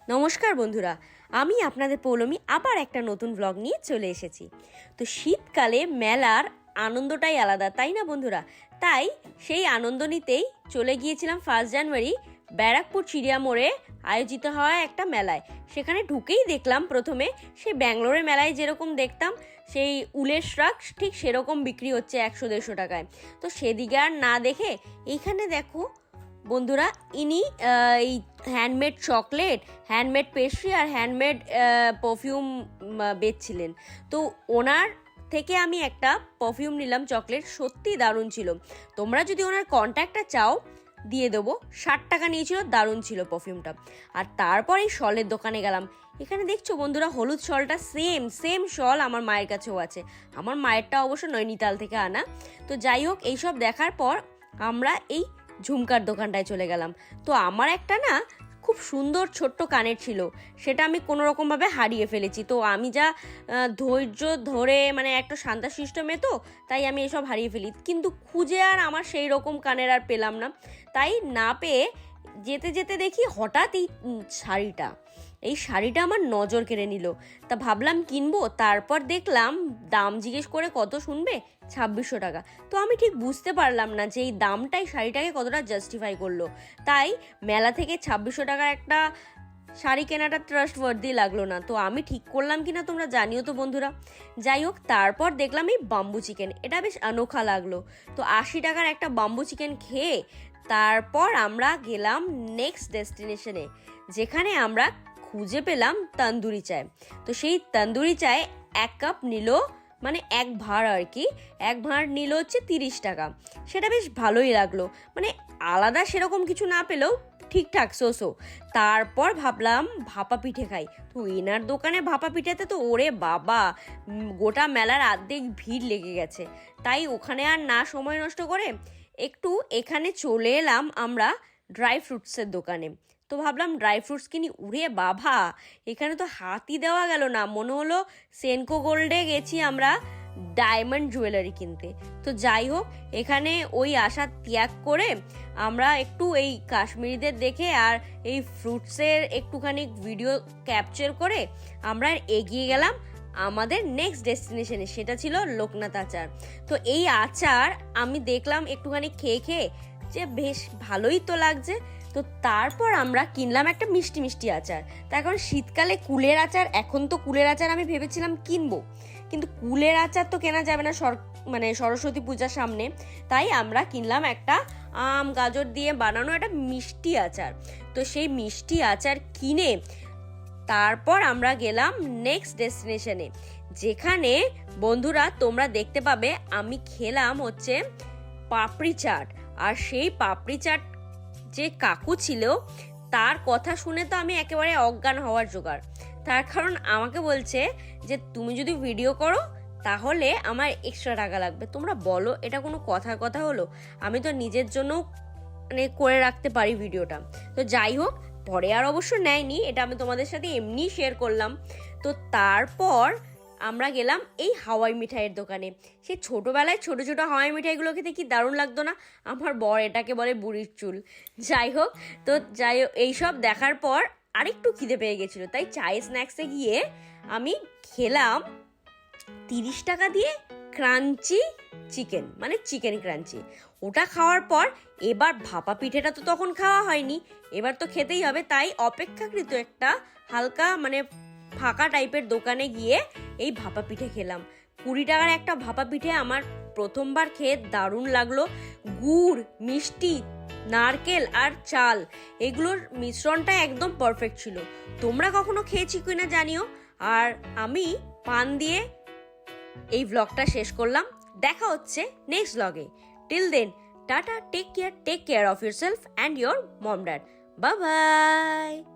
নমস্কার বন্ধুরা, আমি আপনাদের পৌলমী আবার একটা নতুন ব্লগ নিয়ে চলে এসেছি। তো শীতকালে মেলার আনন্দটাই আলাদা, তাই না বন্ধুরা? তাই সেই আনন্দ নিতেই চলে গিয়েছিলাম 1 জানুয়ারি ব্যারাকপুর চিড়িয়া মোড়ে আয়োজিত হওয়া একটা মেলায়। সেখানে ঢুকেই দেখলাম প্রথমে সেই ব্যাঙ্গালোরের মেলায় যেরকম দেখতাম সেই উলের শ্রাক ঠিক সেরকম বিক্রি হচ্ছে 100-150 টাকায়। তো সেদিকে আর না দেখে এইখানে দেখো বন্ধুরা, ইনি এই হ্যান্ডমেড চকলেট, হ্যান্ডমেড পেস্ট্রি আর হ্যান্ডমেড পারফিউম বেচছিলেন। তো ওনার থেকে আমি একটা পারফিউম নিলাম, চকলেট, সত্যি দারুণ ছিল। তোমরা যদি ওনার কন্ট্যাক্টটা চাও দিয়ে দেবো। 60 টাকা নিয়েছিল, দারুণ ছিল পারফিউমটা। আর তারপর এই শলের দোকানে গেলাম। এখানে দেখছো বন্ধুরা, হলুদ শলটা সেম শল আমার মায়ের কাছেও আছে। আমার মায়েরটা অবশ্য নৈনিতাল থেকে আনা। তো যাই হোক, এইসব দেখার পর আমরা এই ঝুমকার দোকানটায় চলে গেলাম। তো আমার একটা না খুব সুন্দর ছোট্ট কানের ছিল, সেটা আমি কোনো রকমভাবে হারিয়ে ফেলেছি। তো আমি যা ধৈর্য ধরে, মানে একটা শান্তশিষ্ট মেয়ে, তো তাই আমি এসব হারিয়ে ফেলি, কিন্তু খুঁজে আর আমার সেই রকম কানের আর পেলাম না। তাই না পেয়ে যেতে যেতে দেখি হঠাৎ এই শাড়িটা আমার নজর কেড়ে নিল। তা ভাবলাম কিনবো। তারপর দেখলাম দাম জিজ্ঞেস করে কত শুনবে, 2600 টাকা। তো আমি ঠিক বুঝতে পারলাম না যে এই দামটাই শাড়িটাকে কতটা জাস্টিফাই করলো। তাই মেলা থেকে 2600 টাকার একটা শাড়ি কেনাটা ট্রাস্টওয়ার্দি লাগলো না। তো আমি ঠিক করলাম কিনা তোমরা জানিও তো বন্ধুরা। যাই হোক, তারপর দেখলাম এই বাম্বু চিকেন, এটা বেশ অনোখা লাগলো। তো 80 টাকার একটা বাম্বু চিকেন খেয়ে তারপর আমরা গেলাম নেক্সট ডেস্টিনেশনে, যেখানে আমরা খুঁজে পেলাম তন্দুরি চায়। তো সেই তন্দুরি চায় 1 কাপ নিল, মানে 1 ভাঁড় আর কি, 1 ভাঁড় নিল হচ্ছে 30 টাকা। সেটা বেশ ভালোই লাগলো, মানে আলাদা সেরকম কিছু না পেলেও ঠিকঠাক সো। তারপর ভাবলাম ভাপা পিঠে খাই। তো এনার দোকানে ভাপা পিঠেতে তো ওরে বাবা, গোটা মেলার অর্ধেক ভিড় লেগে গেছে। তাই ওখানে আর না সময় নষ্ট করে একটু এখানে চলে এলাম আমরা ড্রাই ফ্রুটসের দোকানে। তো ভাবলাম ড্রাই ফ্রুটস কিনি। উড়ে বাবা, এখানে তো হাতই দেওয়া গেল না, মনে হলো সেনকো গোল্ডে গেছি আমরা ডায়মন্ড জুয়েলারি কিনতে। তো যাই হোক, এখানে ওই আশা ত্যাগ করে আমরা একটু এই কাশ্মীরিদের দেখে আর এই ফ্রুটসের একটুখানি ভিডিও ক্যাপচার করে আমরা এগিয়ে গেলাম আমাদের নেক্সট ডেস্টিনেশনে। সেটা ছিল লোকনাথ আচার। তো এই আচার আমি দেখলাম একটুখানি খেয়ে যে বেশ ভালোই তো লাগছে। তো তারপর আমরা কিনলাম একটা মিষ্টি আচার। তার কারণ শীতকালে কুলের আচার, এখন তো কুলের আচার আমি ভেবেছিলাম কিনবো, কিন্তু কুলের আচার তো কেনা যাবে না মানে সরস্বতী পূজার সামনে। তাই আমরা কিনলাম একটা আম গাজর দিয়ে বানানো একটা মিষ্টি আচার। তো সেই মিষ্টি আচার কিনে তারপর আমরা গেলাম নেক্সট ডেস্টিনেশনে, যেখানে বন্ধুরা তোমরা দেখতে পাবে আমি খেলাম হচ্ছে পাপড়ি চাট। আর সেই পাপড়ি চাট যে কাকু ছিল, তার কথা শুনে তো আমি একেবারে অজ্ঞান হওয়ার জোগাড়। তার কারণ আমাকে বলছে যে তুমি যদি ভিডিও করো তাহলে আমার এক্সট্রা টাকা লাগবে। তোমরা বলো, এটা কোনো কথা হলো? আমি তো নিজের জন্য মানে করে রাখতে পারি ভিডিওটা। তো যাই হোক, পরে আর অবশ্য নেয়নি, এটা আমি তোমাদের সাথে এমনি শেয়ার করলাম। তো তারপর আমরা গেলাম এই হাওয়াই মিঠাইয়ের দোকানে। সেই ছোটোবেলায় ছোটো হাওয়াই মিঠাইগুলো খেতে কি দারুণ লাগতো না? আমার বর এটাকে বলে বুড়ির চুল। যাই হোক, এইসব দেখার পর আরেকটু খিদে পেয়ে গেছিলো, তাই চায়ে স্ন্যাক্সে গিয়ে আমি খেলাম 30 টাকা দিয়ে ক্রাঞ্চি চিকেন, মানে চিকেন ক্রাঞ্চি। ওটা খাওয়ার পর এবার ভাপা পিঠেটা তো তখন খাওয়া হয়নি, এবার তো খেতেই হবে। তাই অপেক্ষাকৃত একটা হালকা মানে ফাঁকা টাইপের দোকানে গিয়ে এই ভাপা পিঠে খেলাম। 20 টাকার একটা ভাপা পিঠে আমার প্রথমবার খেয়ে দারুণ লাগলো। গুড়, মিষ্টি, নারকেল আর চাল, এগুলোর মিশ্রণটা একদম পারফেক্ট ছিল। তোমরা কখনো খেয়েছি কিনা জানিও। আর আমি পান দিয়ে এই ব্লগটা শেষ করলাম। দেখা হচ্ছে নেক্সট ব্লগে। Till then, tata, take care of yourself and your mom dad. Bye by.